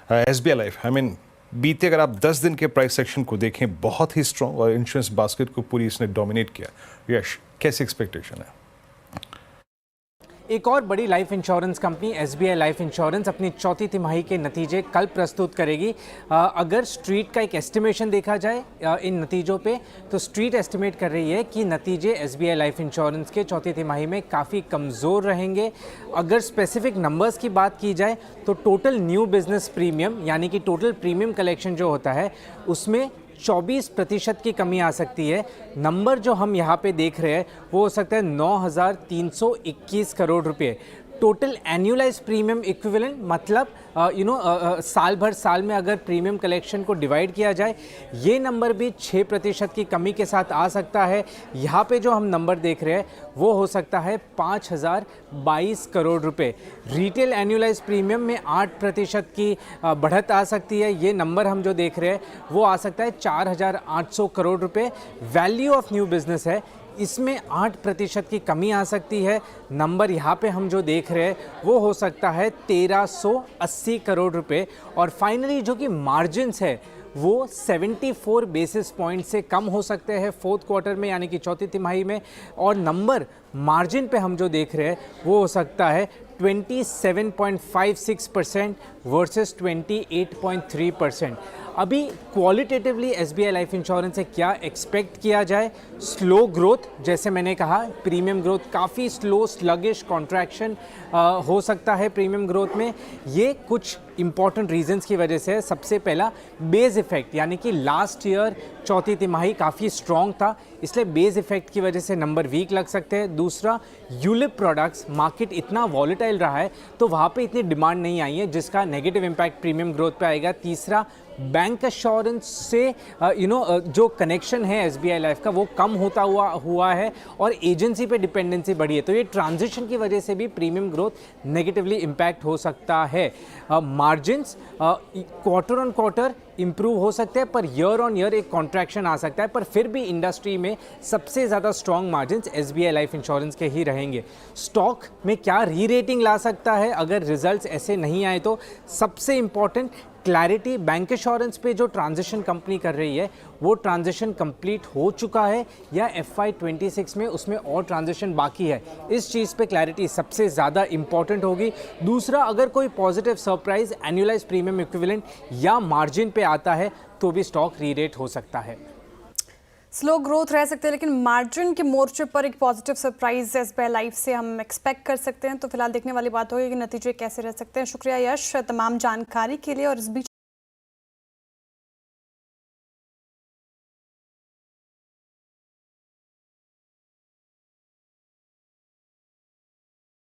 SBI life, I mean बीते अगर आप 10 दिन के प्राइस सेक्शन को देखें, बहुत ही स्ट्रॉन्ग और इंश्योरेंस बास्केट को पूरी इसने डोमिनेट किया। यश, कैसी एक्सपेक्टेशन है? एक और बड़ी life insurance company SBI life insurance अपनी चौथी तिमाही के नतीजे कल प्रस्तुत करेगी। अगर स्ट्रीट का एक एस्टिमेशन देखा जाए इन नतीजों पे, तो स्ट्रीट एस्टिमेट कर रही है कि नतीजे एसबीआई लाइफ इंश्योरेंस के चौथी तिमाही में काफ़ी कमज़ोर रहेंगे। अगर स्पेसिफिक नंबर्स की बात की जाए तो टोटल न्यू बिजनेस प्रीमियम यानी कि टोटल प्रीमियम कलेक्शन जो होता है उसमें 24% की कमी आ सकती है। नंबर जो हम यहाँ पे देख रहे हैं वो हो सकता है 9,321 करोड़ रुपए। टोटल एनुअलाइज प्रीमियम इक्विवेलेंट मतलब साल में अगर प्रीमियम कलेक्शन को डिवाइड किया जाए, ये नंबर भी 6% की कमी के साथ आ सकता है। यहाँ पे जो हम नंबर देख रहे हैं वो हो सकता है 5,022 करोड़ रुपए। रिटेल एनुअलाइज प्रीमियम में 8% की बढ़त आ सकती है। ये नंबर हम जो देख रहे हैं वो आ सकता है 4,800 करोड़ रुपए। वैल्यू ऑफ न्यू बिजनेस है, इसमें 8% की कमी आ सकती है। नंबर यहाँ पे हम जो देख रहे हैं वो हो सकता है 1,380 करोड़ रुपए। और फाइनली जो कि मार्जिन्स है वो 74 बेसिस पॉइंट से कम हो सकते हैं फोर्थ क्वार्टर में यानी कि चौथी तिमाही में। और नंबर मार्जिन पे हम जो देख रहे हैं वो हो सकता है 27.56% वर्सेस 28.3%। अभी क्वालिटेटिवली एसबीआई लाइफ इंश्योरेंस से क्या एक्सपेक्ट किया जाए? स्लो ग्रोथ, जैसे मैंने कहा प्रीमियम ग्रोथ काफ़ी स्लो स्लगिश कॉन्ट्रैक्शन हो सकता है प्रीमियम ग्रोथ में। ये कुछ इंपॉर्टेंट रीजंस की वजह से है। सबसे पहला बेस इफेक्ट, यानी कि लास्ट ईयर चौथी तिमाही काफ़ी स्ट्रॉन्ग था, इसलिए बेस इफेक्ट की वजह से नंबर वीक लग सकते हैं। दूसरा, यूलिप प्रोडक्ट्स मार्केट इतना वॉलेटाइल रहा है तो वहाँ पे इतनी डिमांड नहीं आई है जिसका नेगेटिव इम्पैक्ट प्रीमियम ग्रोथ पे आएगा। तीसरा, बैंक एश्योरेंस से जो कनेक्शन है एसबीआई लाइफ का वो कम होता हुआ है और एजेंसी पे डिपेंडेंसी बढ़ी है, तो ये ट्रांजिशन की वजह से भी प्रीमियम ग्रोथ नेगेटिवली इम्पैक्ट हो सकता है। Margins quarter on quarter improve हो सकते हैं पर ईयर ऑन ईयर एक कॉन्ट्रैक्शन आ सकता है, पर फिर भी इंडस्ट्री में सबसे ज़्यादा strong margins SBI life insurance के ही रहेंगे। स्टॉक में क्या री रेटिंग ला सकता है अगर रिजल्ट्स ऐसे नहीं आए तो? सबसे इंपॉर्टेंट क्लैरिटी, बैंक एश्योरेंस पे जो ट्रांजिशन कंपनी कर रही है वो ट्रांजिशन कंप्लीट हो चुका है या FY26 में उसमें और ट्रांजिशन बाकी है, इस चीज़ पे क्लैरिटी सबसे ज़्यादा इंपॉर्टेंट होगी। दूसरा, अगर कोई positive surprise annualise premium equivalent या मार्जिन पे आता है तो भी स्टॉक रीरेट हो सकता है। स्लो ग्रोथ रह सकते हैं लेकिन मार्जिन के मोर्चे पर एक पॉजिटिव सरप्राइज एसबीआई लाइफ से हम एक्सपेक्ट कर सकते हैं। तो फिलहाल देखने वाली बात होगी कि नतीजे कैसे रह सकते हैं। शुक्रिया यश तमाम जानकारी के लिए। और इस बीच